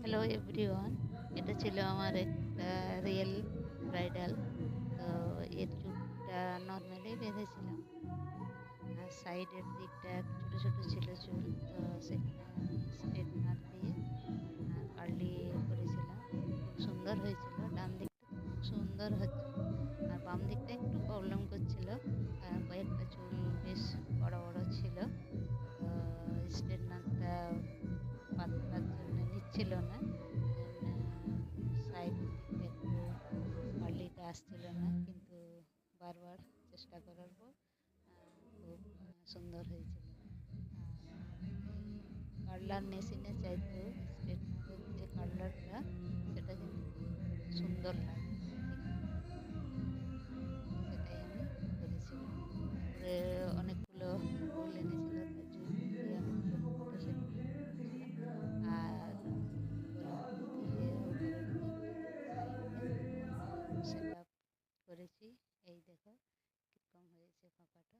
Hello everyone, এটা ছিল আমার একটা রিয়েল ব্রাইডাল। তো এর চুলটা নর্মালি বেঁধেছিলাম, আর সাইডের দিকটা ছোট ছোট ছিল চুল। তো সেখানে আমি স্ট্রেটনার দিয়ে কার্লি করেছিলাম। খুব সুন্দর হয়েছিল। ডান দিকটা তো খুব সুন্দর হচ্ছিল, আর বাম দিকটা একটু প্রবলেম করছিল। কয়েকটা চুল বেশ বড় বড় ছিল। তো স্ট্রেটনারটা পাতার জন্য নিচ্ছিল না, জন্য সাইডের দিকটা একটু কার্লিটা আসছিল না, কিন্তু বারবার চেষ্টা করার পর খুব সুন্দর হয়েছিল। আর এই কার্লার মেশিনে চাইতেও স্ট্রেটনারের যে কার্লারটা, সেটা কিন্তু খুব সুন্দর লাগে দেখতে। সেটাই আমি করেছিলাম। উপরে অনেকগুলো ফুল এনেছিল, তার জুঁই দিয়ে অনেকগুলো ফটো সেখানে করেছিলাম। আর গোলাপ ফুল দিয়ে উপরের দিকটাতে সাইডে সেট আপ করেছি। এই দেখো কীরকম হয়েছে পাপাটা।